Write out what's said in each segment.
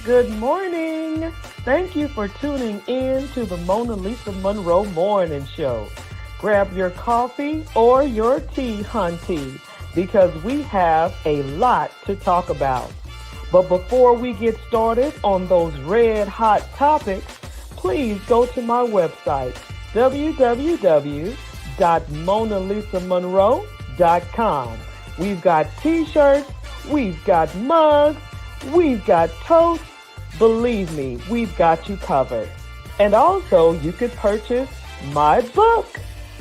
Good morning. Thank you for tuning in to the Mona Lisa Monroe Morning Show. Grab your coffee or your tea, hunty, because we have a lot to talk about. But before we get started on those red hot topics, please go to my website, www.monalisamonroe.com. We've got t-shirts, we've got mugs, we've got toast. Believe me, we've got you covered. And also, you could purchase my book,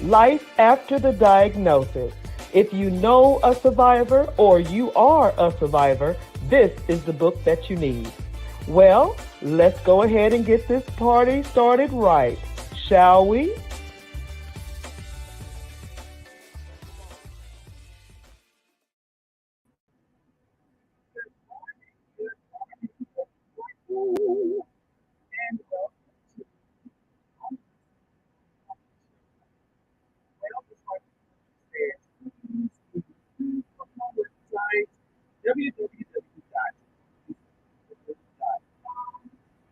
Life After the Diagnosis. If you know a survivor or you are a survivor, this is the book that you need. Well, let's go ahead and get this party started right, shall we?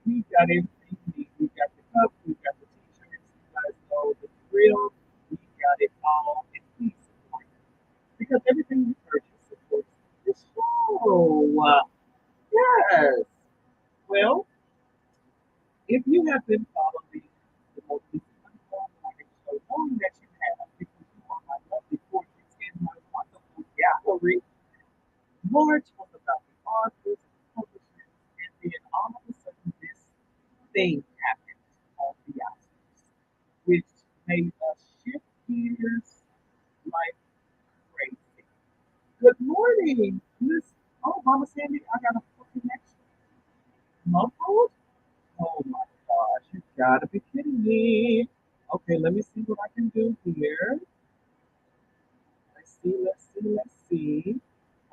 We've got everything we need. We've got the cups, we've got the t-shirts, you guys know the drill. We've got it all, and please support it. Because everything we purchase supports the show. Yes. Well, if you have been following the most recent morning show, knowing that you have, because you are my lovely portraits in my wonderful gallery, March was about the authors and publishers, and then all of a sudden this thing happened on the Oscars, which made us shift gears like crazy. Good morning, Miss. Oh, Mama Sandy, I got a full connection. Muffled? Oh my gosh, you gotta be kidding me. Okay, let me see what I can do here. Let's see.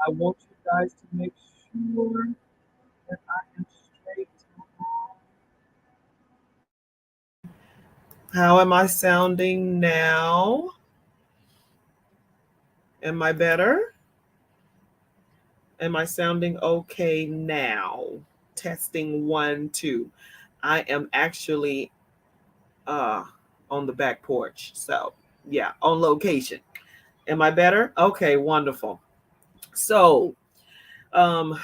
I want you guys to make sure that I am straight. How am I sounding now? Am I better? Am I sounding okay now? Testing 1, 2. I am actually uh on the back porch. So yeah, on location. Am I better? Okay, wonderful. So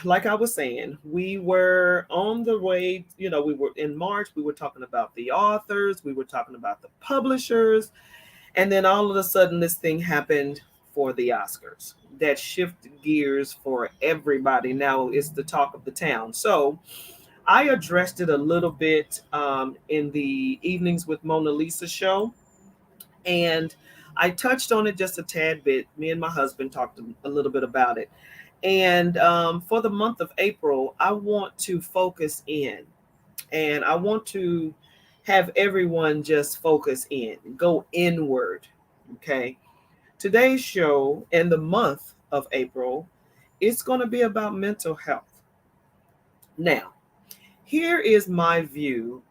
like I was saying, we were on the way, we were in March, we were talking about the authors, we were talking about the publishers, and then all of a sudden this thing happened for the Oscars that shifted gears for everybody. Now it's the talk of the town. So I addressed it a little bit in the Evenings with Mona Lisa show, and I touched on it just a tad bit. Me and my husband talked a little bit about it. And for the month of April, I want to focus in, and I want to have everyone just focus in, go inward. Okay. Today's show and the month of April, it's going to be about mental health. Now, here is my view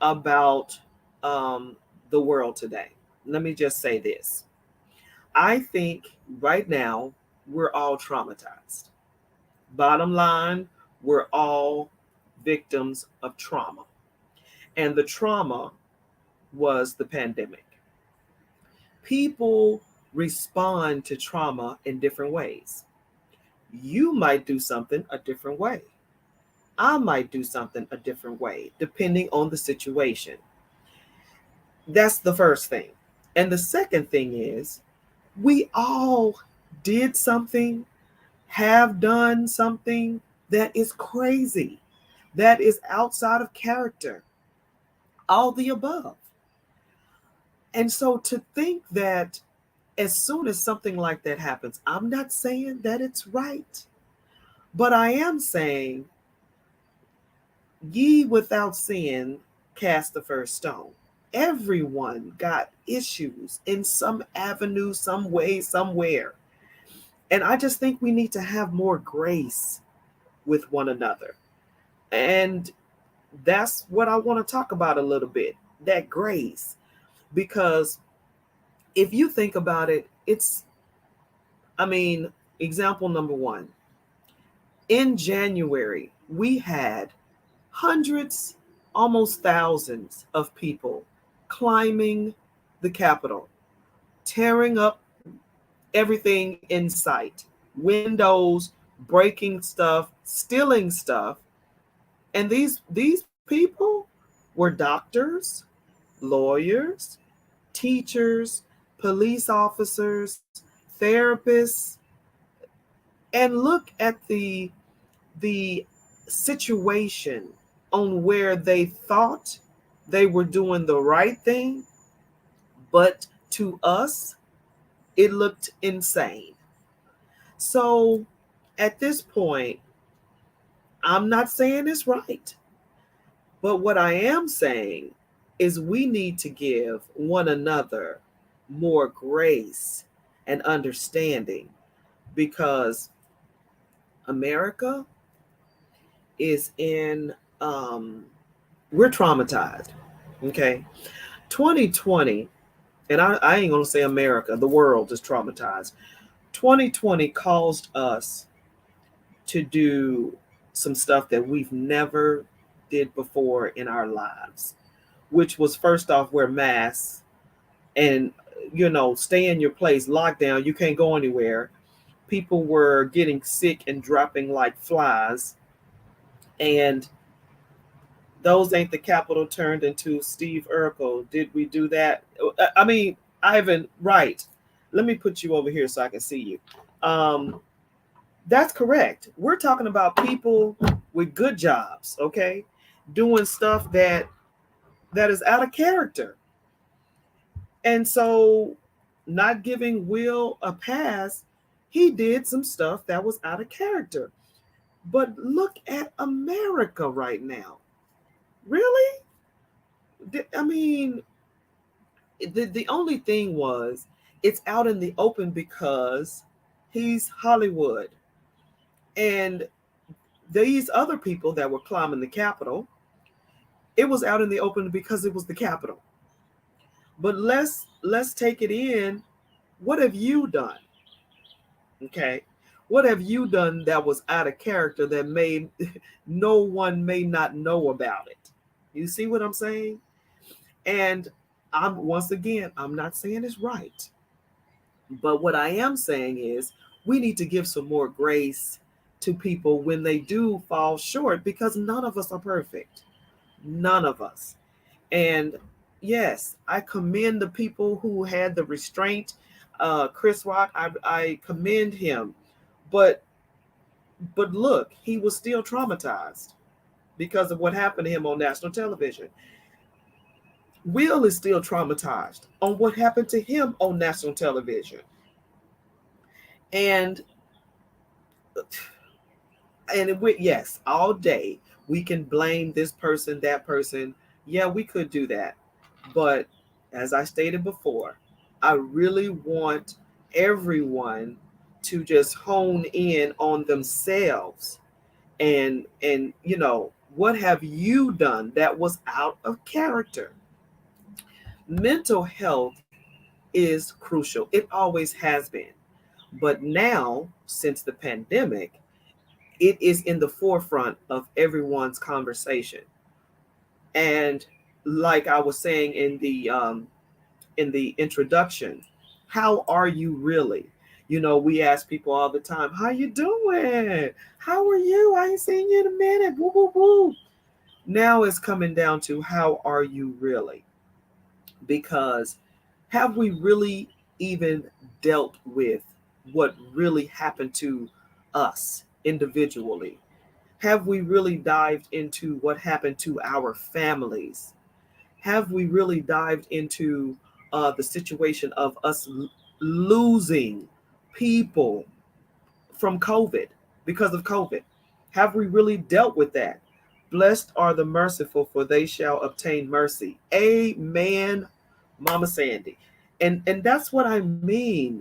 about the world today. Let me just say this. I think right now we're all traumatized. Bottom line, we're all victims of trauma. And the trauma was the pandemic. People respond to trauma in different ways. You might do something a different way. I might do something a different way, depending on the situation. That's the first thing. And the second thing is, we all did something, have done something that is crazy, that is outside of character, all the above. And so to think that as soon as something like that happens, I'm not saying that it's right, but I am saying, ye without sin cast the first stone. Everyone got issues in some avenue, some way, somewhere. And I just think we need to have more grace with one another. And that's what I want to talk about a little bit, that grace. Because if you think about it, example number one. In January, we had Hundreds, almost thousands of people climbing the Capitol, tearing up everything in sight, windows, breaking stuff, stealing stuff. And these people were doctors, lawyers, teachers, police officers, therapists, and look at the situation on where they thought they were doing the right thing, but to us it looked insane. So at this point, I'm not saying it's right, but what I am saying is we need to give one another more grace and understanding, because America is in, we're traumatized. Okay. 2020, and I ain't going to say America, the world is traumatized. 2020 caused us to do some stuff that we've never did before in our lives, which was first off wear masks and stay in your place, lockdown, you can't go anywhere. People were getting sick and dropping like flies, and those ain't the capital turned into Steve Urkel. Did we do that? I mean, Ivan, right. Let me put you over here so I can see you. That's correct. We're talking about people with good jobs, okay? Doing stuff that is out of character. And so not giving Will a pass, he did some stuff that was out of character. But look at America right now. Really? I mean, the only thing was it's out in the open because he's Hollywood. And these other people that were climbing the Capitol, it was out in the open because it was the Capitol. But let's take it in. What have you done? Okay. What have you done that was out of character that made no one may not know about it? You see what I'm saying? And I'm not saying it's right. But what I am saying is we need to give some more grace to people when they do fall short, because none of us are perfect. None of us. And yes, I commend the people who had the restraint. Chris Rock, I commend him. But look, he was still traumatized because of what happened to him on national television. Will is still traumatized on what happened to him on national television. And yes, all day we can blame this person, that person. Yeah, we could do that. But as I stated before, I really want everyone to just hone in on themselves and what have you done that was out of character? Mental health is crucial. It always has been. But now, since the pandemic, it is in the forefront of everyone's conversation. And like I was saying in the introduction, how are you really? We ask people all the time, how you doing? How are you? I ain't seen you in a minute. Woo, woo, woo. Now it's coming down to how are you really? Because have we really even dealt with what really happened to us individually? Have we really dived into what happened to our families? Have we really dived into the situation of us losing people from COVID, because of COVID? Have we really dealt with that? Blessed are the merciful, for they shall obtain mercy. Amen, Mama Sandy. And that's what I mean.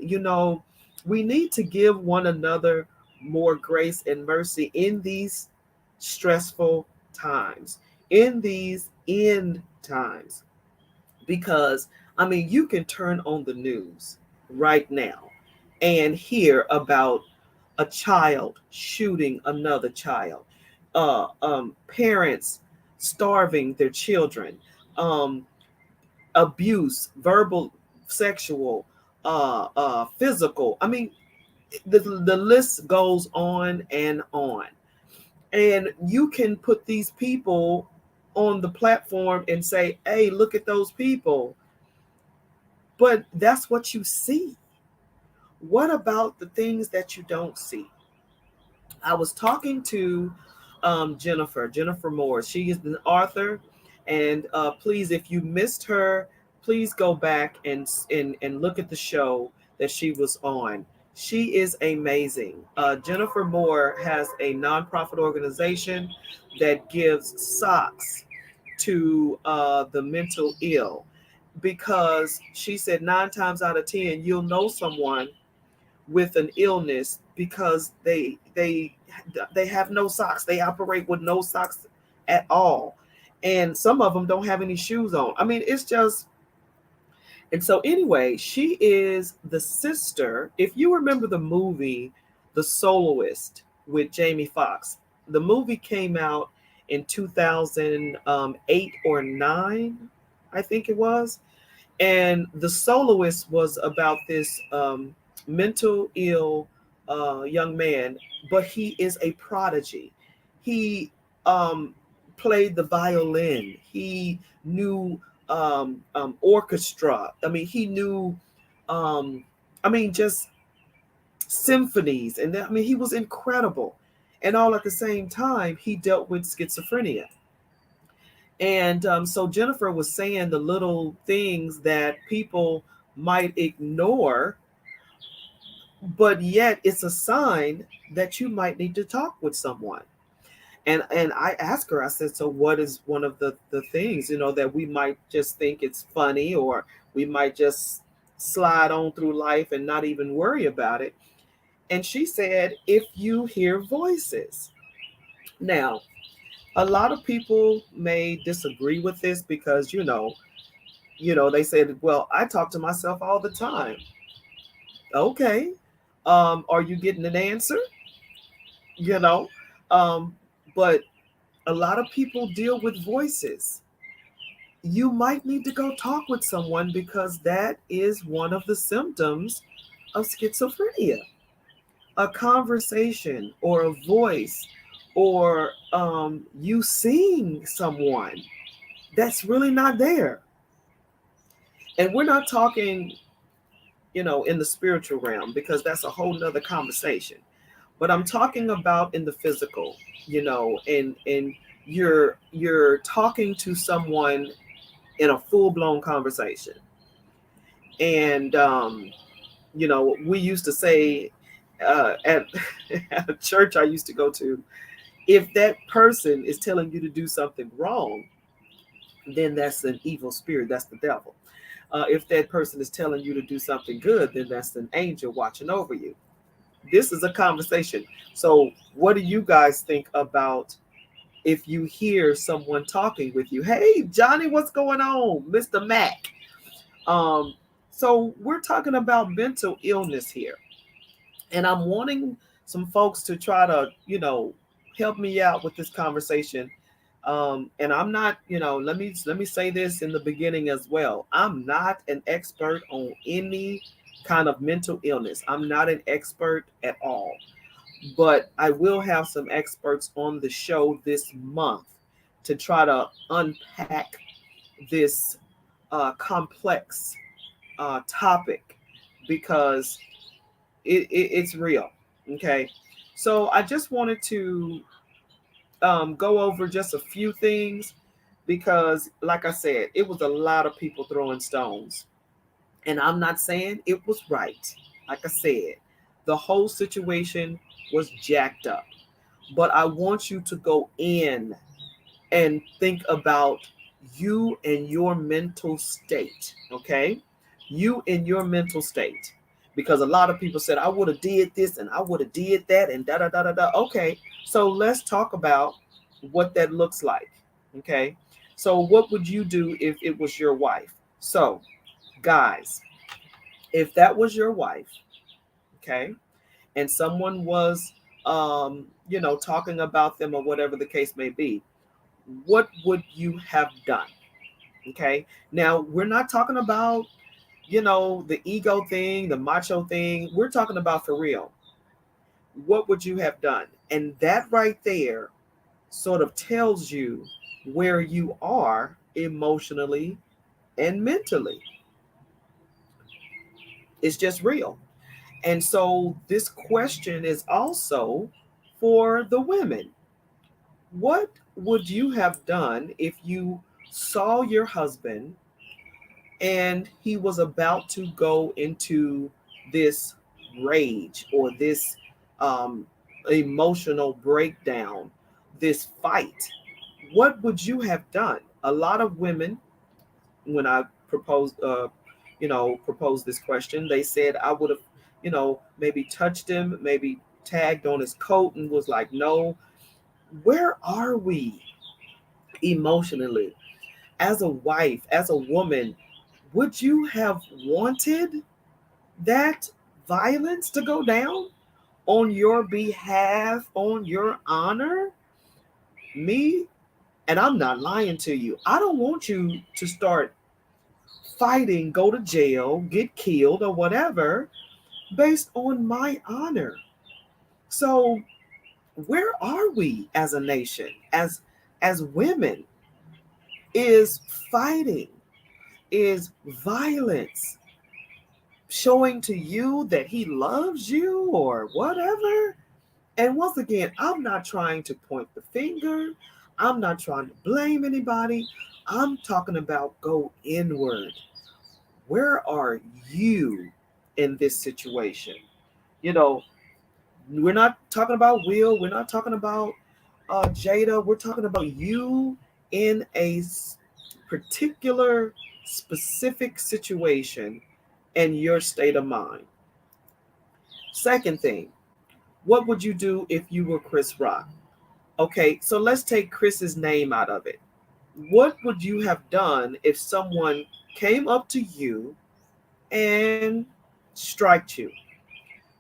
We need to give one another more grace and mercy in these stressful times, in these end times. Because, I mean, you can turn on the news right now and hear about a child shooting another child, parents starving their children, um, abuse, verbal, sexual, physical. I mean, the list goes on and on. And you can put these people on the platform and say, hey, look at those people. But that's what you see. What about the things that you don't see? I was talking to Jennifer Moore. She is an author, and please, if you missed her, please go back and look at the show that she was on. She is amazing. Jennifer Moore has a nonprofit organization that gives socks to the mental ill, because she said 9 times out of 10 you'll know someone with an illness because they have no socks. They operate with no socks at all. And some of them don't have any shoes on. I mean, it's just. And so anyway, she is the sister. If you remember the movie The Soloist with Jamie Foxx, the movie came out in 2008 or 9, I think it was. And The Soloist was about this mental ill young man, but he is a prodigy. He um, played the violin. He knew orchestra. I mean, he knew, um, I mean, just symphonies. And I mean, he was incredible. And all at the same time, he dealt with schizophrenia. And so Jennifer was saying the little things that people might ignore, but yet it's a sign that you might need to talk with someone. And I asked her, I said, so what is one of the things, that we might just think it's funny, or we might just slide on through life and not even worry about it. And she said, if you hear voices. Now, a lot of people may disagree with this because, they said, well, I talk to myself all the time. Okay. Are you getting an answer? You know, um, but a lot of people deal with voices. You might need to go talk with someone because that is one of the symptoms of schizophrenia. A conversation or a voice, or you seeing someone that's really not there. And we're not talking, in the spiritual realm, because that's a whole nother conversation. But I'm talking about in the physical, and you're talking to someone in a full blown conversation. And we used to say at at a church I used to go to, if that person is telling you to do something wrong, then that's an evil spirit. That's the devil. If that person is telling you to do something good, then that's an angel watching over you. This is a conversation. So, what do you guys think about if you hear someone talking with you? Hey, Johnny, what's going on, Mr. Mac? Um, so we're talking about mental illness here, and I'm wanting some folks to try to, help me out with this conversation. And I'm not, let me say this in the beginning as well. I'm not an expert on any kind of mental illness. I'm not an expert at all, but I will have some experts on the show this month to try to unpack this complex topic, because it's real. Okay. So I just wanted to go over just a few things, because, like I said, it was a lot of people throwing stones. And I'm not saying it was right. Like I said, the whole situation was jacked up. But I want you to go in and think about you and your mental state, okay? You and your mental state. Because a lot of people said, I would have did this and I would have did that and da da da da da. Okay, so let's talk about what that looks like. Okay, so what would you do if it was your wife? So, guys, if that was your wife, okay, and someone was talking about them or whatever the case may be, what would you have done? Okay. Now, we're not talking about, the ego thing, the macho thing. We're talking about for real. What would you have done? And that right there sort of tells you where you are emotionally and mentally. It's just real. And so this question is also for the women. What would you have done if you saw your husband and he was about to go into this rage or this um, emotional breakdown, this fight? What would you have done? A lot of women, when I proposed this question, they said I would have, maybe touched him, maybe tagged on his coat and was like, no. Where are we emotionally? As a wife, as a woman, would you have wanted that violence to go down on your behalf, on your honor? Me, and I'm not lying to you, I don't want you to start fighting, go to jail, get killed, or whatever based on my honor. So, where are we as a nation, as women? Is fighting, is violence showing to you that he loves you or whatever? And once again, I'm not trying to point the finger. I'm not trying to blame anybody. I'm talking about go inward. Where are you in this situation? You know, we're not talking about Will. We're not talking about Jada. We're talking about you in a particular, specific situation and your state of mind. Second thing, what would you do if you were Chris Rock? Okay, so let's take Chris's name out of it. What would you have done if someone came up to you and striked you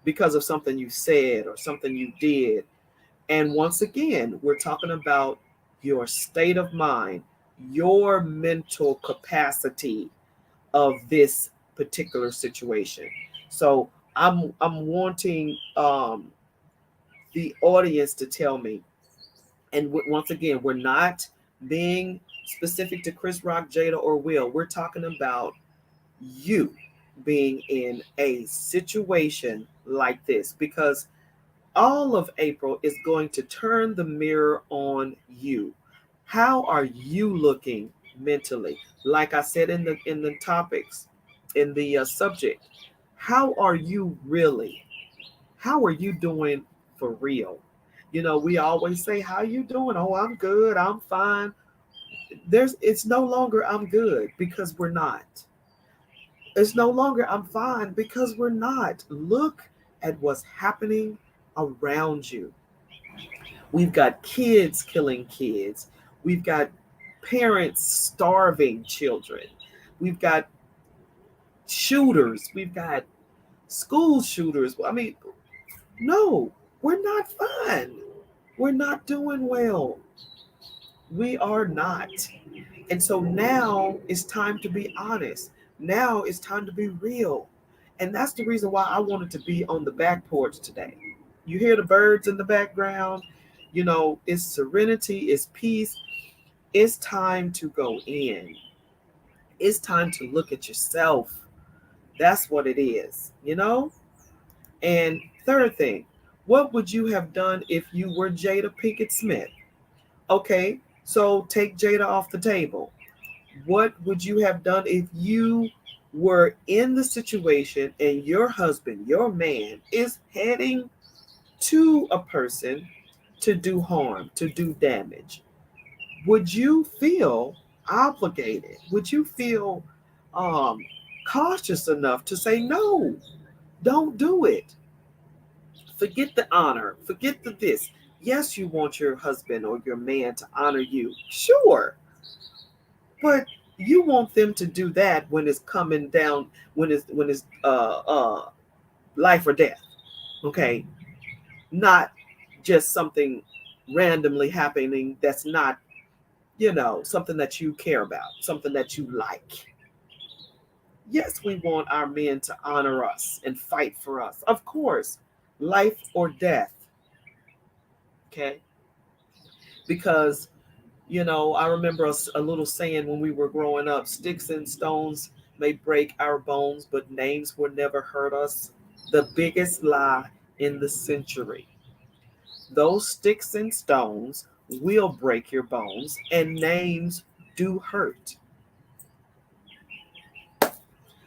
because of something you said or something you did? And once again, we're talking about your state of mind, your mental capacity of this particular situation. So I'm wanting the audience to tell me. And once again, we're not being specific to Chris Rock, Jada, or Will. We're talking about you being in a situation like this, because all of April is going to turn the mirror on you. How are you looking mentally? Like I said in the topics, in the subject, how are you really? How are you doing for real? We always say, "How you doing?" "Oh, I'm good. I'm fine." It's no longer "I'm good" because we're not. It's no longer "I'm fine" because we're not. Look at what's happening around you. We've got kids killing kids. We've got parents starving children. We've got shooters. We've got school shooters. I mean, no, we're not fine. We're not doing well. We are not. And so now it's time to be honest. Now it's time to be real. And that's the reason why I wanted to be on the back porch today. You hear the birds in the background. It's serenity, it's peace. It's time to go in. It's time to look at yourself. That's what it is. And third thing, what would you have done if you were Jada Pinkett Smith? Okay, so take Jada off the table. What would you have done if you were in the situation and your husband, your man, is heading to a person to do harm, to do damage? Would you feel obligated? Would you feel um, cautious enough to say, no, don't do it? Forget the honor, forget the this. Yes, you want your husband or your man to honor you. Sure. But you want them to do that when it's coming down, when it's life or death. Okay? Not just something randomly happening that's not something that you care about, something that you like. Yes, we want our men to honor us and fight for us. Of course, life or death. Okay. Because, I remember a little saying when we were growing up: sticks and stones may break our bones, but names will never hurt us. The biggest lie in the century. Those sticks and stones will break your bones, and names do hurt.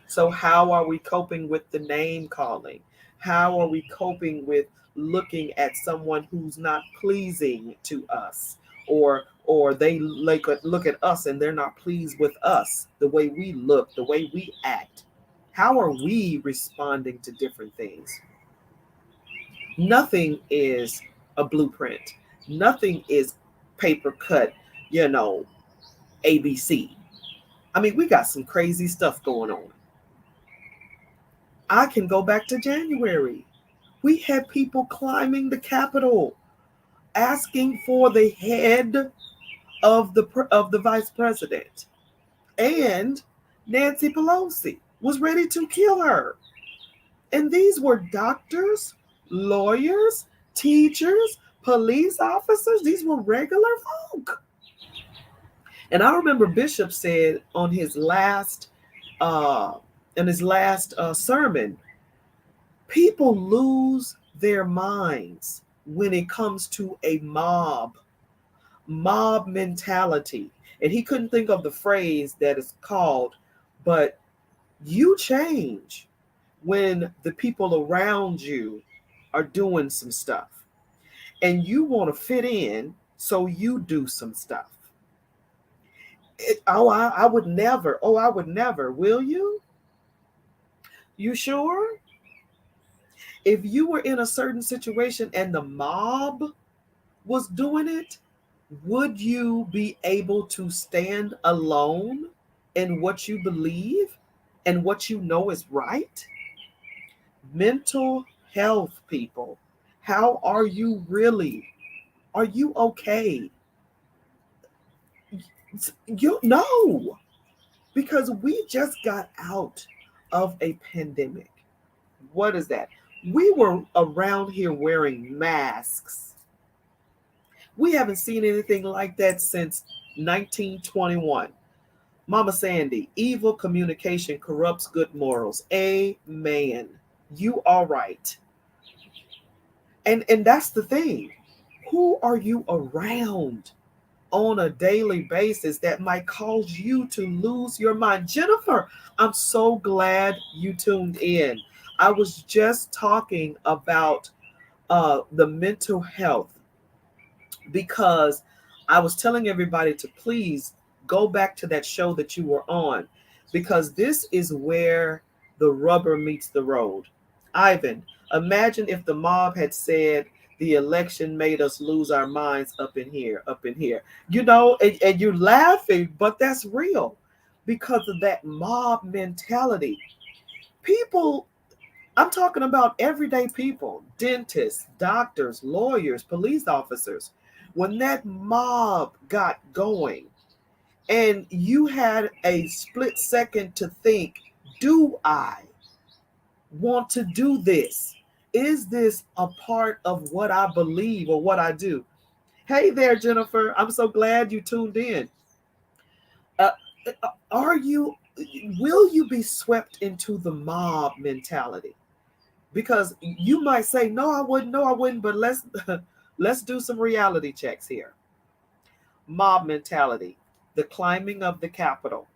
So, how are we coping with the name calling? How are we coping with looking at someone who's not pleasing to us, or they look at us and they're not pleased with us, the way we look, the way we act? How are we responding to different things? Nothing is a blueprint. Nothing is paper cut, you know, ABC. I mean, we got some crazy stuff going on. I can go back to January. We had people climbing the Capitol asking for the head of the vice president, and Nancy Pelosi was ready to kill her. And these were doctors, lawyers, teachers, police officers. These were regular folk. And I remember Bishop said on his last uh, sermon, people lose their minds when it comes to a mob mentality. And he couldn't think of the phrase that is called, but you change when the people around you are doing some stuff and you want to fit in, so you do some stuff. I would never. Oh, I would never. Will you? You sure? If you were in a certain situation and the mob was doing it, would you be able to stand alone in what you believe and what you know is right? Mental health, people. How are you really? Are you okay? You know, because we just got out of a pandemic. What is that? We were around here wearing masks. We haven't seen anything like that since 1921. Mama Sandy, evil communication corrupts good morals. Amen. You are right. And that's the thing. Who are you around on a daily basis that might cause you to lose your mind? Jennifer, I'm so glad you tuned in. I was just talking about the mental health, because I was telling everybody to please go back to that show that you were on, because this is where the rubber meets the road. Ivan, imagine if the mob had said the election made us lose our minds up in here, up in here. And you're laughing, but that's real because of that mob mentality. People, I'm talking about everyday people, dentists, doctors, lawyers, police officers. When that mob got going and you had a split second to think, do I want to do this? Is this a part of what I believe or what I do? Hey there, Jennifer. I'm so glad you tuned in. Uh, are you, will you be swept into the mob mentality? Because you might say, no, I wouldn't, but let's do some reality checks here. Mob mentality, the climbing of the Capitol,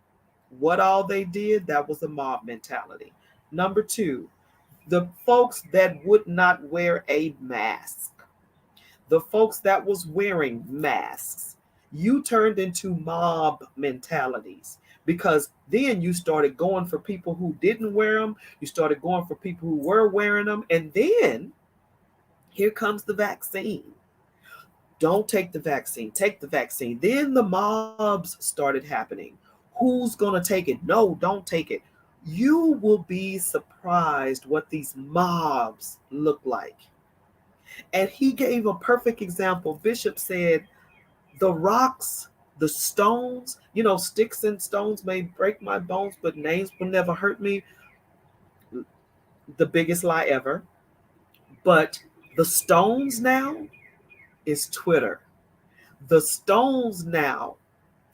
what all they did, that was a mob mentality. Number two, the folks that would not wear a mask, the folks that was wearing masks, you turned into mob mentalities, because then you started going for people who didn't wear them. You started going for people who were wearing them. And then here comes the vaccine. Don't take the vaccine. Take the vaccine. Then the mobs started happening. Who's going to take it? No, don't take it. You will be surprised what these mobs look like. And he gave a perfect example. Bishop said, the rocks The stones, sticks and stones may break my bones, but names will never hurt me. The biggest lie ever. But the stones now is Twitter. The stones now,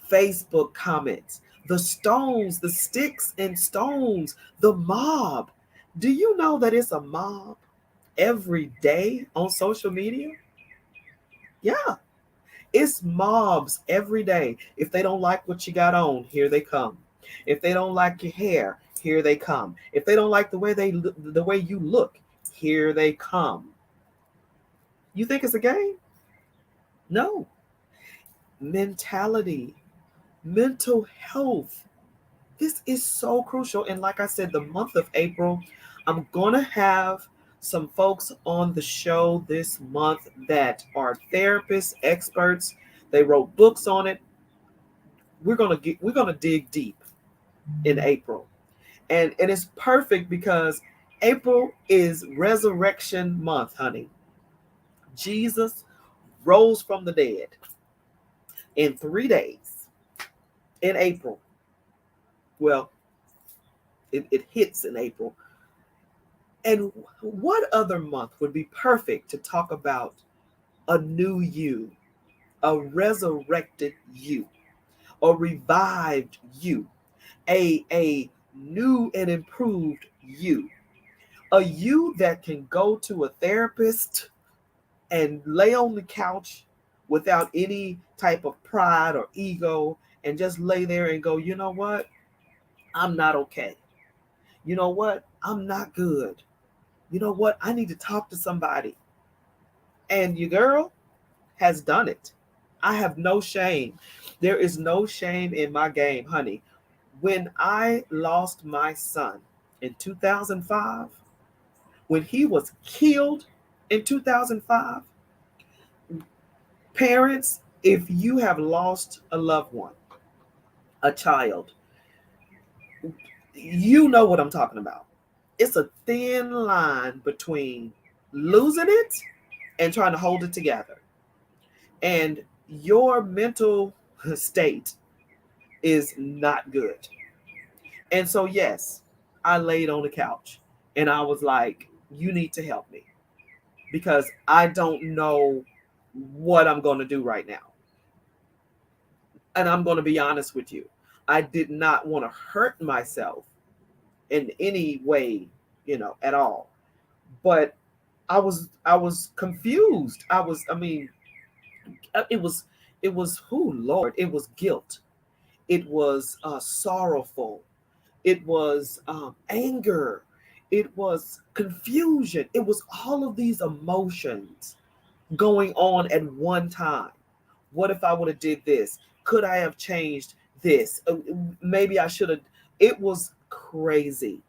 Facebook comments. The stones, the sticks and stones, the mob. Do you know that it's a mob every day on social media? Yeah, it's mobs every day. If they don't like what you got on, here they come. If they don't like your hair, here they come. If they don't like the way you look, here they come. You think it's a game? No. Mentality, mental health. This is so crucial. And like I said, the month of April, I'm going to have some folks on the show this month that are therapists, experts. They wrote books on it. We're going to dig deep in April. And it's perfect because April is resurrection month, honey. Jesus rose from the dead in 3 days in April. Well, it hits in April. And what other month would be perfect to talk about a new you, a resurrected you, a revived you, a new and improved you, a you that can go to a therapist and lay on the couch without any type of pride or ego and just lay there and go, you know what? I'm not okay. You know what? I'm not good. You know what? I need to talk to somebody. And your girl has done it. I have no shame. There is no shame in my game, honey. When I lost my son in 2005, when he was killed in 2005, parents, if you have lost a loved one, a child, you know what I'm talking about. It's a thin line between losing it and trying to hold it together. And your mental state is not good. And so, yes, I laid on the couch and I was like, you need to help me because I don't know what I'm going to do right now. And I'm going to be honest with you. I did not want to hurt myself in any way, at all. But I was confused. It was who, Lord, it was guilt. It was sorrowful. It was anger. It was confusion. It was all of these emotions going on at one time. What if I would have did this? Could I have changed this? Maybe I should have. It was crazy.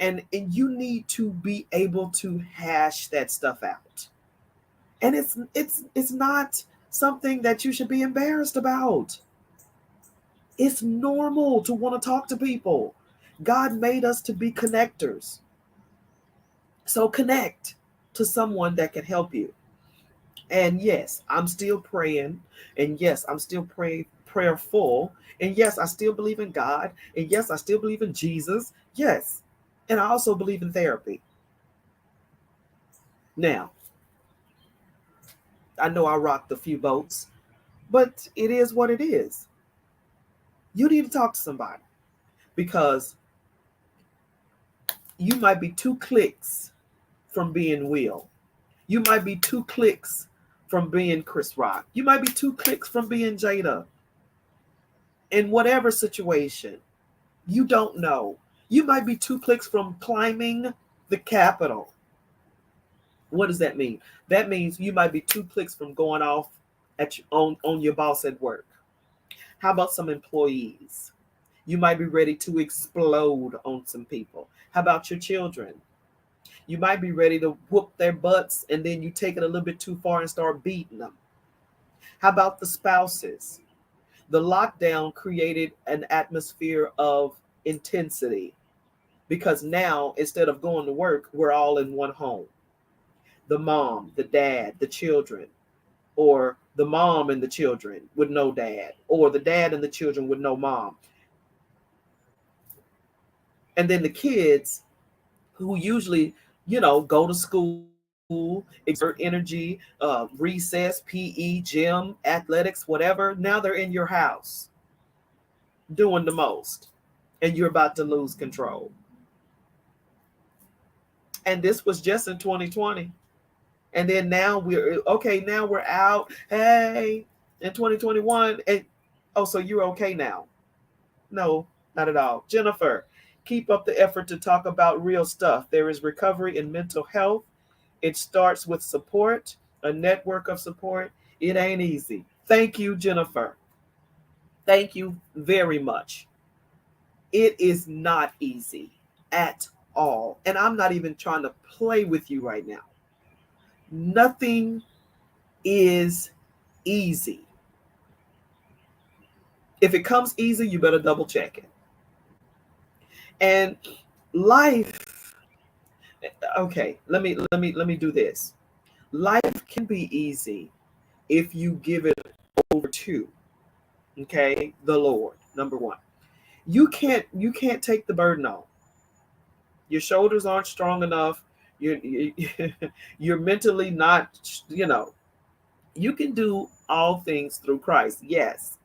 And you need to be able to hash that stuff out. And it's not something that you should be embarrassed about. It's normal to want to talk to people. God made us to be connectors. So connect to someone that can help you. And yes, I'm still praying. And yes, I'm still prayerful. And yes, I still believe in God. And yes, I still believe in Jesus. Yes. And I also believe in therapy. Now, I know I rocked a few boats, but it is what it is. You need to talk to somebody because you might be 2 clicks from being Will. You might be 2 clicks from being Chris Rock. You might be 2 clicks from being Jada. In whatever situation, you don't know. You might be 2 clicks from climbing the Capitol. What does that mean? That means you might be 2 clicks from going off on your boss at work. How about some employees? You might be ready to explode on some people. How about your children? You might be ready to whoop their butts and then you take it a little bit too far and start beating them. How about the spouses? The lockdown created an atmosphere of intensity because now instead of going to work, we're all in one home. The mom, the dad, the children, or the mom and the children with no dad, or the dad and the children with no mom. And then the kids who usually, go to school, exert energy, recess, PE, gym, athletics, whatever. Now they're in your house doing the most, and you're about to lose control. And this was just in 2020. And then now we're okay. Now we're out. Hey, in 2021. And oh, so you're okay now? No, not at all. Jennifer, keep up the effort to talk about real stuff. There is recovery in mental health. It starts with support, a network of support. It ain't easy. Thank you, Jennifer. Thank you very much. It is not easy at all. And I'm not even trying to play with you right now. Nothing is easy. If it comes easy, you better double check it. And life, okay, let me do this. Life can be easy if you give it over to, okay, the Lord. Number one. You can't take the burden on. Your shoulders aren't strong enough. You're mentally not, you can do all things through Christ. Yes.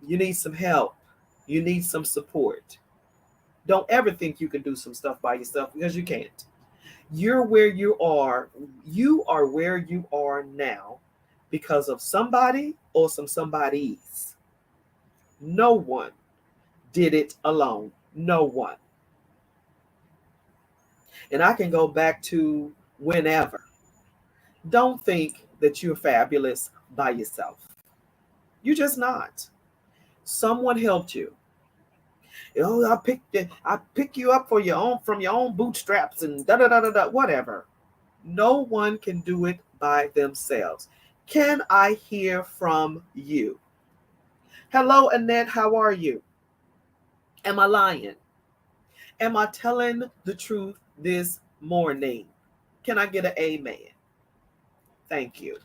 You need some help. You need some support. Don't ever think you can do some stuff by yourself, because you can't. You're where you are. You are where you are now because of somebody or some somebodies. No one did it alone. No one. And I can go back to whenever. Don't think that you're fabulous by yourself. You're just not. Someone helped you. I pick you up for your own from your own bootstraps and da da da da da, whatever. No one can do it by themselves. Can I hear from you? Hello, Annette. How are you? Am I lying? Am I telling the truth this morning? Can I get an amen? Thank you.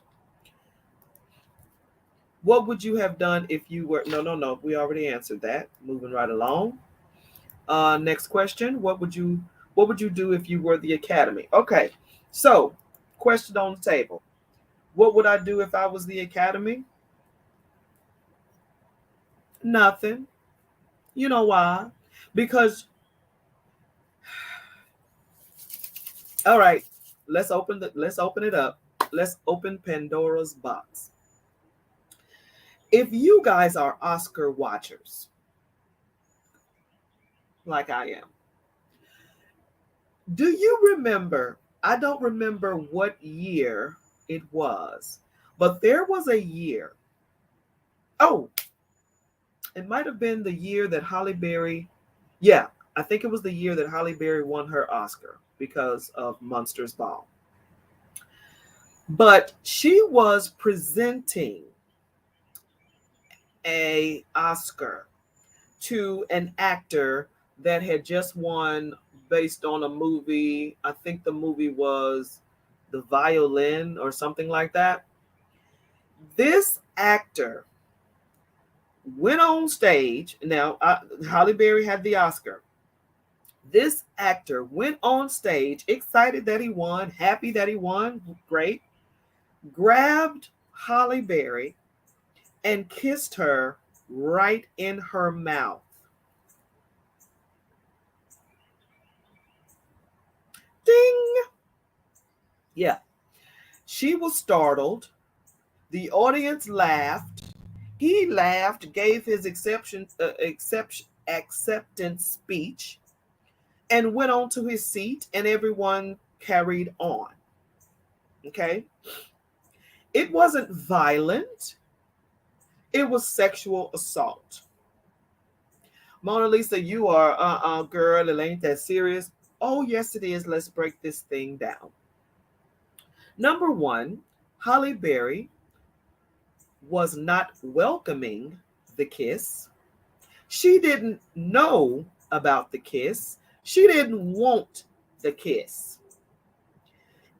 What would you have done if you were? No. We already answered that. Moving right along. Next question. What would you do if you were the academy? Okay. So, question on the table. What would I do if I was the academy? Nothing. You know why? Because, all right, let's open it up. Let's open Pandora's box. If you guys are Oscar watchers, like I am, do you remember? I don't remember what year it was, but there was a year. Oh, it might have been the year that Halle Berry. Yeah, I think it was the year that Halle Berry won her Oscar because of Monsters Ball. But she was presenting a Oscar to an actor that had just won based on a movie. I think the movie was The Violin or something like that. This actor went on stage. Now, Halle Berry had the Oscar. This actor went on stage, excited that he won, happy that he won, great, grabbed Halle Berry and kissed her right in her mouth. Ding! Yeah. She was startled. The audience laughed. He laughed, gave his acceptance speech, and went on to his seat, and everyone carried on. Okay? It wasn't violent. It was sexual assault. Mona Lisa, you are, girl, it ain't that serious. Oh, yes, it is. Let's break this thing down. Number one, Halle Berry was not welcoming the kiss. She didn't know about the kiss. She didn't want the kiss.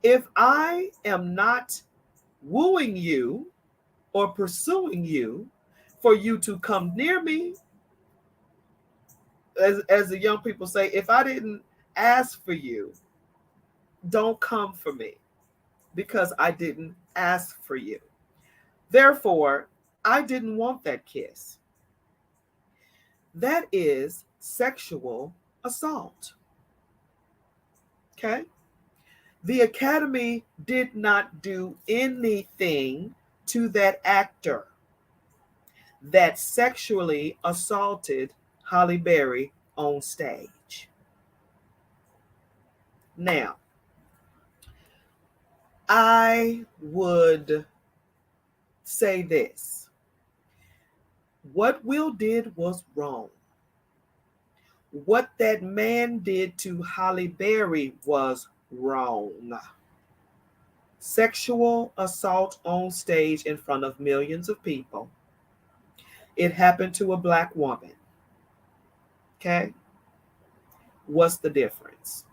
If I am not wooing you, or pursuing you for you to come near me. As the young people say, if I didn't ask for you, don't come for me because I didn't ask for you. Therefore, I didn't want that kiss. That is sexual assault. Okay? The Academy did not do anything to that actor that sexually assaulted Halle Berry on stage. Now, I would say this. What Will did was wrong. What that man did to Halle Berry was wrong. Sexual assault on stage in front of millions of people. It happened to a black woman. Okay? What's the difference?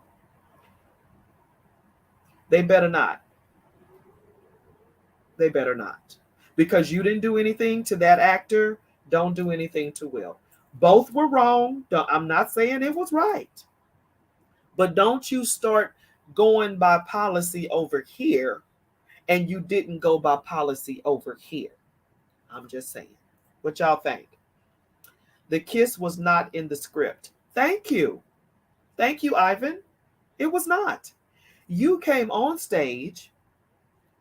They better not. They better not. Because you didn't do anything to that actor, don't do anything to Will. Both were wrong. I'm not saying it was right. But don't you start going by policy over here and you didn't go by policy over here. I'm just saying. What y'all think? The kiss was not in the script. Thank you. Thank you, Ivan. It was not. You came on stage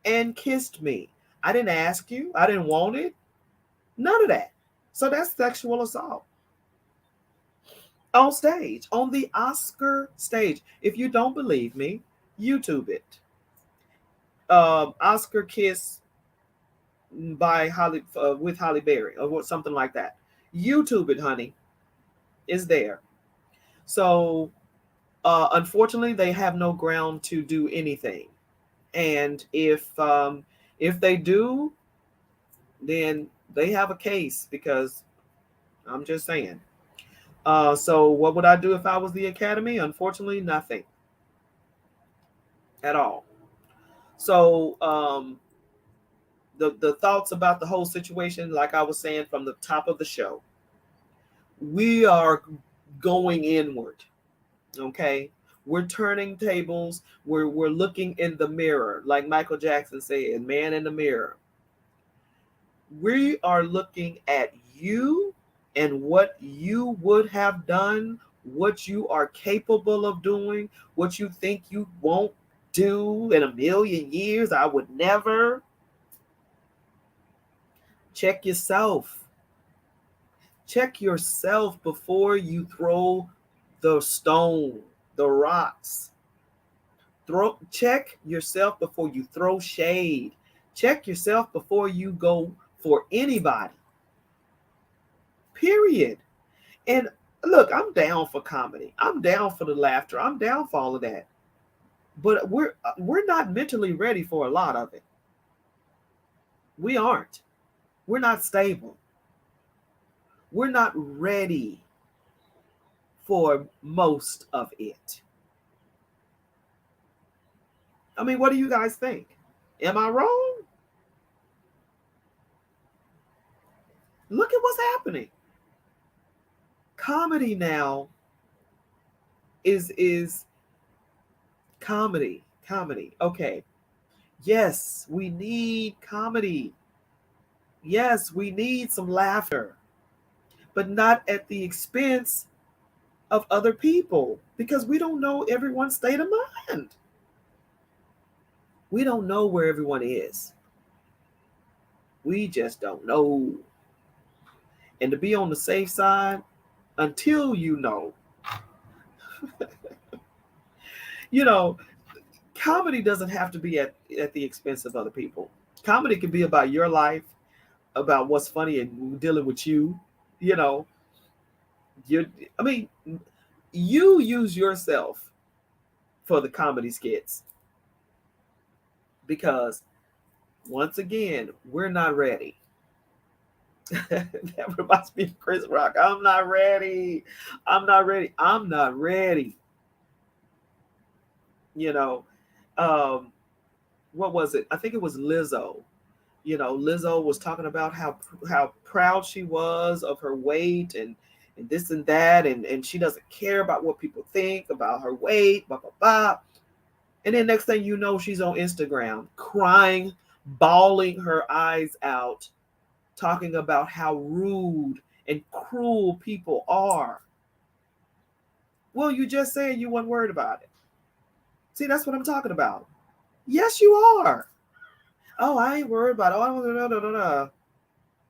and kissed me. I didn't ask you. I didn't want it. None of that. So that's sexual assault. On stage, on the Oscar stage. If you don't believe me, YouTube it. Oscar kiss by with Halle Berry or something like that. YouTube it, honey. Is there. So unfortunately, they have no ground to do anything. And if they do, then they have a case because I'm just saying. So what would I do if I was the Academy? Unfortunately, nothing at all. So the thoughts about the whole situation, like I was saying from the top of the show, we are going inward. Okay, we're turning tables. We're looking in the mirror, like Michael Jackson said, "Man in the mirror." We are looking at you and what you would have done, what you are capable of doing, what you think you won't do in a million years. I would never. Check yourself. Check yourself before you throw the stone, the rocks. Check yourself before you throw shade. Check yourself before you go for anybody. Period. And look, I'm down for comedy. I'm down for the laughter. I'm down for all of that. But we're not mentally ready for a lot of it. We aren't. We're not stable. We're not ready for most of it. I mean, what do you guys think? Am I wrong? Look at what's happening. Comedy now is comedy. Okay. Yes, we need comedy. Yes, we need some laughter, but not at the expense of other people because we don't know everyone's state of mind. We don't know where everyone is. We just don't know. And to be on the safe side, until you know, comedy doesn't have to be at the expense of other people. Comedy can be about your life, about what's funny and dealing with you. You use yourself for the comedy skits because once again, we're not ready. That reminds me of Chris Rock. I'm not ready. What was it? I think it was Lizzo Lizzo was talking about how proud she was of her weight and this and that, and she doesn't care about what people think about her weight, blah blah blah. And then next thing you know, she's on Instagram crying, bawling her eyes out, talking about how rude and cruel people are. Well, you just said you weren't worried about it. See, that's what I'm talking about. Yes, you are. Oh, I ain't worried about it. Oh, no, no, no, no.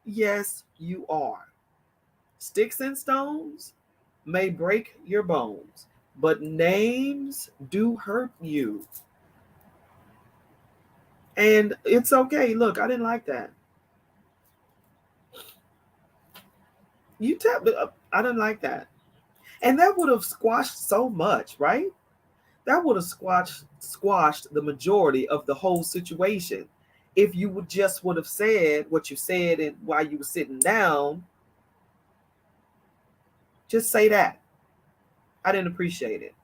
Yes, you are. Sticks and stones may break your bones, but names do hurt you. And it's okay. Look, I didn't like that. You tell me, I didn't like that. And that would have squashed so much, right? That would have squashed the majority of the whole situation. If you would have said what you said and while you were sitting down, just say that. I didn't appreciate it.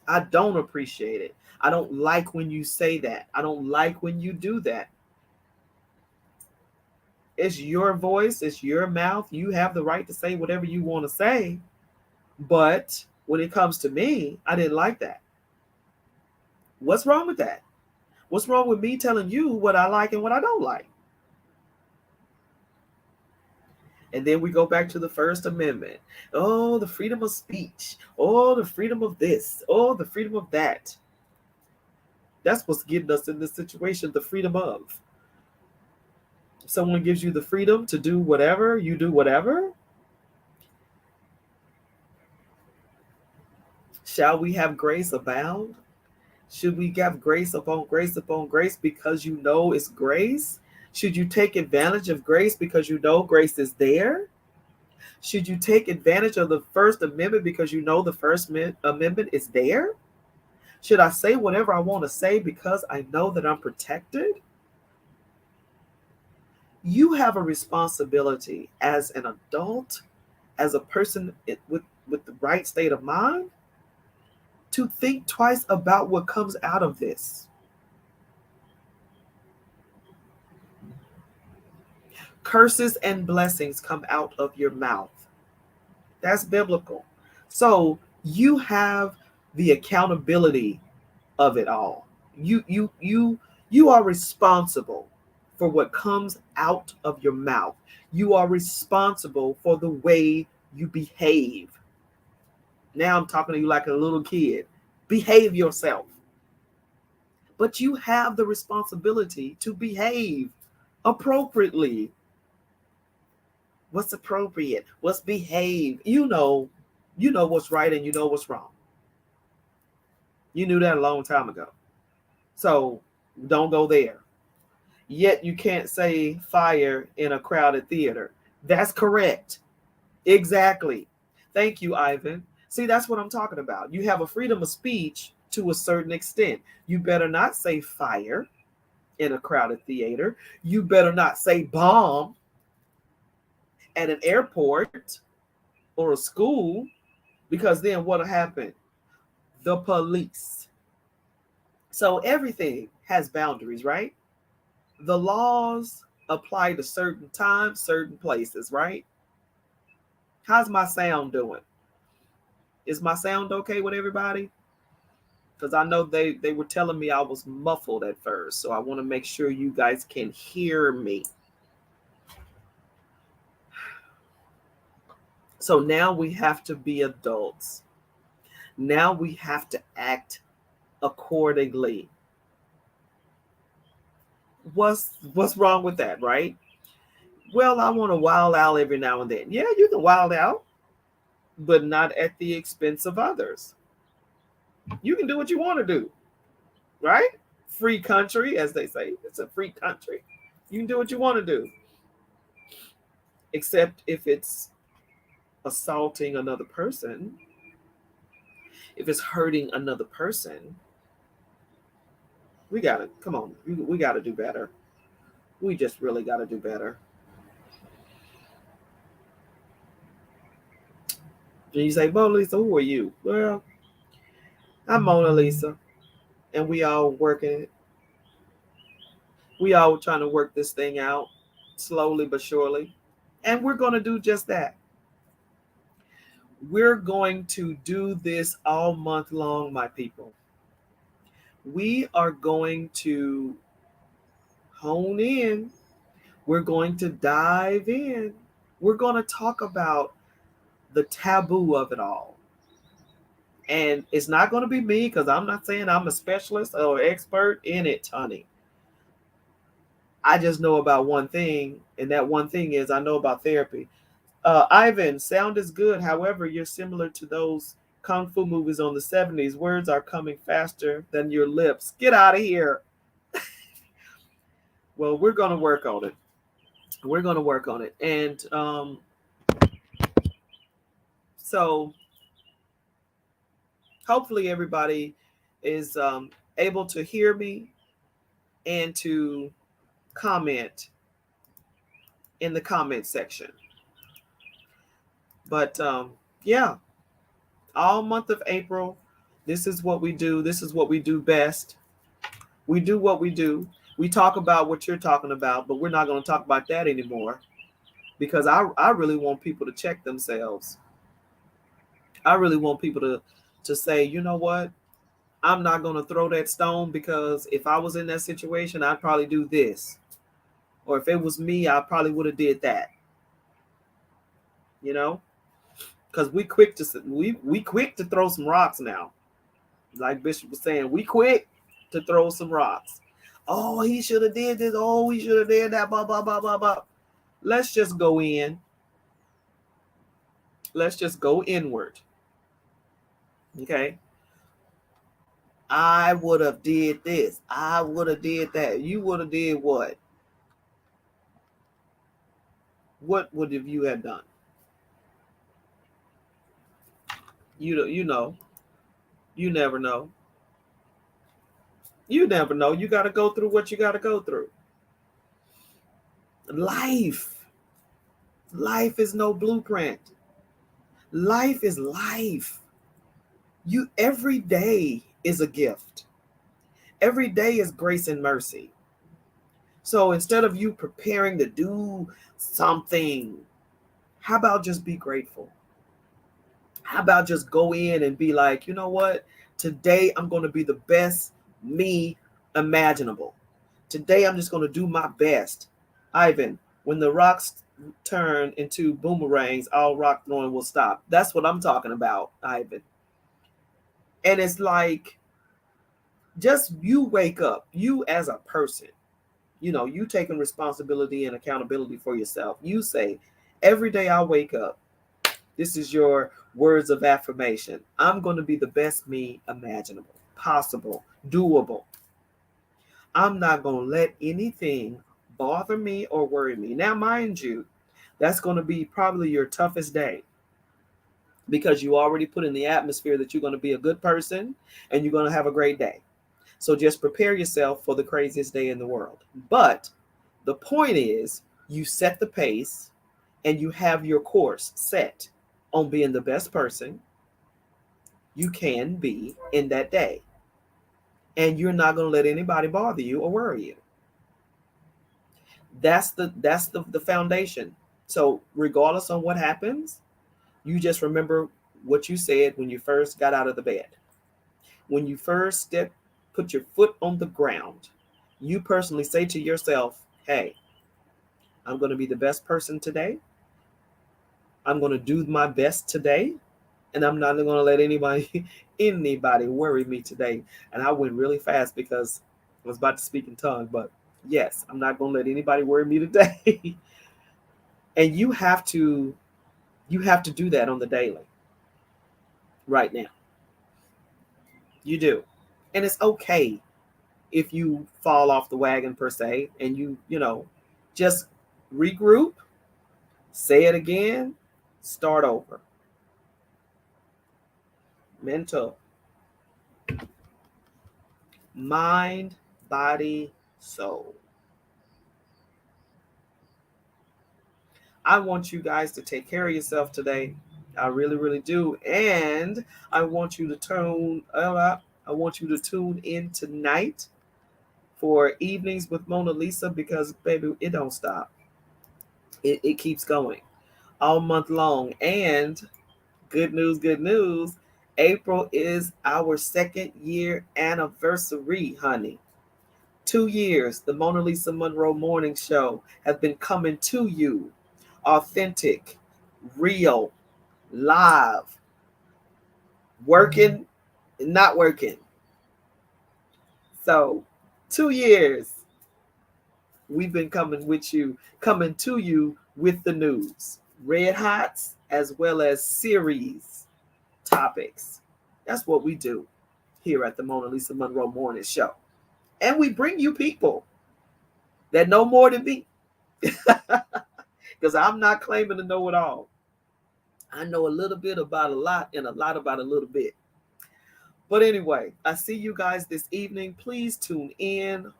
I don't appreciate it. I don't like when you say that. I don't like when you do that. It's your voice, it's your mouth. You have the right to say whatever you want to say. But when it comes to me, I didn't like that. What's wrong with that? What's wrong with me telling you what I like and what I don't like? And then we go back to the First Amendment. Oh, the freedom of speech. Oh, the freedom of this. Oh, the freedom of that. That's what's getting us in this situation, the freedom of. If someone gives you the freedom to do whatever, you do whatever. Shall we have grace abound? Should we have grace upon grace because you know it's grace? Should you take advantage of grace because you know grace is there? Should you take advantage of the First Amendment because you know the First Amendment is there? Should I say whatever I want to say because I know that I'm protected? You have a responsibility as an adult, as a person with the right state of mind, to think twice about what comes out of this. Curses and blessings come out of your mouth. That's biblical. So you have the accountability of it all. You are responsible for what comes out of your mouth. You are responsible for the way you behave. Now I'm talking to you like a little kid. Behave yourself. But you have the responsibility to behave appropriately. What's appropriate? What's behave? You know what's right and you know what's wrong. You knew that a long time ago. So don't go there. Yet you can't say fire in a crowded theater. That's correct. Exactly. Thank you, Ivan. See, that's what I'm talking about. You have a freedom of speech to a certain extent. You better not say fire in a crowded theater. You better not say bomb at an airport or a school, because then what'll happen? The police. So everything has boundaries, right? The laws apply to certain times, certain places, right? How's my sound doing? Is my sound okay with everybody? Because I know they were telling me I was muffled at first. So I want to make sure you guys can hear me. So now we have to be adults. Now we have to act accordingly. What's wrong with that, right? Well, I want to wild out every now and then. Yeah, you can wild out, but not at the expense of others. You can do what you want to do, right? Free country, as they say. It's a free country. You can do what you want to do, except if it's assaulting another person, if it's hurting another person. We gotta come on. We gotta do better. We just really gotta do better. And you say, Mona Lisa, who are you? Well, I'm Mona Lisa, and we all working We all trying to work this thing out slowly but surely. And we're going to do just that. We're going to do this all month long, my people. We are going to hone in. We're going to dive in. We're going to talk about the taboo of it all. And it's not going to be me, because I'm not saying I'm a specialist or expert in it, honey. I just know about one thing, and that one thing is I know about therapy. Ivan, sound is good. However, you're similar to those kung fu movies on the 70s. Words are coming faster than your lips. Get out of here. Well, we're going to work on it. We're going to work on it. And so hopefully everybody is able to hear me and to comment in the comment section. But yeah, all month of April, this is what we do. This is what we do best. We do what we do. We talk about what you're talking about, but we're not going to talk about that anymore, because I really want people to check themselves. I really want people to say, you know what? I'm not going to throw that stone, because if I was in that situation, I'd probably do this. Or if it was me, I probably would have did that. You know? Because we quick to throw some rocks now. Like Bishop was saying, we quick to throw some rocks. Oh, he should have did this. Oh, he should have did that. Blah, blah, blah, blah, blah. Let's just go in. Let's just go inward. Okay? I would have did this. I would have did that. You would have did what? What would have you have done? You know. You never know. You never know. You got to go through what you got to go through. Life is no blueprint. Life is life. Every day is a gift. Every day is grace and mercy. So instead of you preparing to do something, how about just be grateful? How about just go in and be like, you know what? Today I'm going to be the best me imaginable. Today I'm just going to do my best. Ivan, when the rocks turn into boomerangs, all rock throwing will stop. That's what I'm talking about, Ivan. And it's like, just you wake up, you as a person, you taking responsibility and accountability for yourself. You say, every day I wake up, this is your words of affirmation. I'm going to be the best me imaginable, possible, doable. I'm not going to let anything bother me or worry me. Now, mind you, that's going to be probably your toughest day, because you already put in the atmosphere that you're going to be a good person and you're going to have a great day. So just prepare yourself for the craziest day in the world. But the point is, you set the pace and you have your course set on being the best person you can be in that day. And you're not going to let anybody bother you or worry you. That's the foundation. So regardless of what happens, you just remember what you said when you first got out of the bed. When you first put your foot on the ground, you personally say to yourself, hey, I'm going to be the best person today. I'm going to do my best today. And I'm not going to let anybody worry me today. And I went really fast because I was about to speak in tongues, but yes, I'm not going to let anybody worry me today. And you have to do that on the daily right now. You do. And it's okay if you fall off the wagon per se, and you just regroup, say it again, start over. Mental, mind, body, soul. I want you guys to take care of yourself today. I really, really do. And I want you to tune in tonight for Evenings with Mona Lisa because, baby, it don't stop. It keeps going all month long. And good news. April is our 2nd-year anniversary, honey. 2 years, the Mona Lisa Monroe Morning Show has been coming to you authentic, real, live, working, not working. So, 2 years we've been coming to you with the news, red hots, as well as series topics. That's what we do here at the Mona Lisa Monroe Morning Show. And we bring you people that know more than me. Because I'm not claiming to know it all. I know a little bit about a lot and a lot about a little bit. But anyway, I see you guys this evening. Please tune in.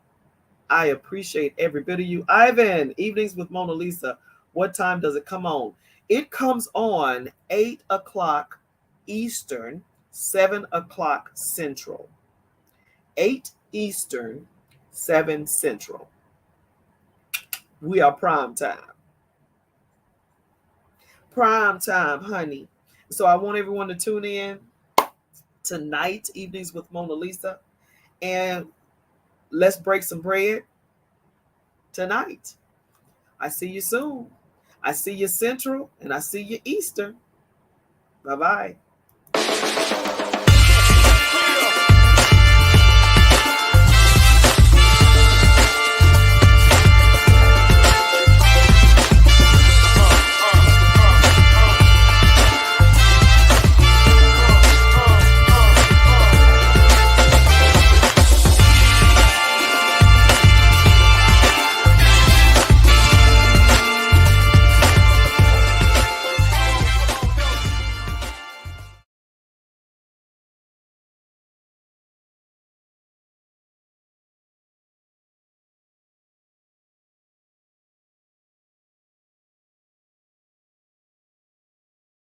I appreciate every bit of you. Ivan, Evenings with Mona Lisa. What time does it come on? It comes on 8 o'clock Eastern, 7 o'clock Central. 8 Eastern, 7 Central. We are prime time. Prime time, honey. So I want everyone to tune in tonight, Evenings with Mona Lisa. And let's break some bread tonight. I see you soon. I see you Central and I see you Eastern. Bye-bye.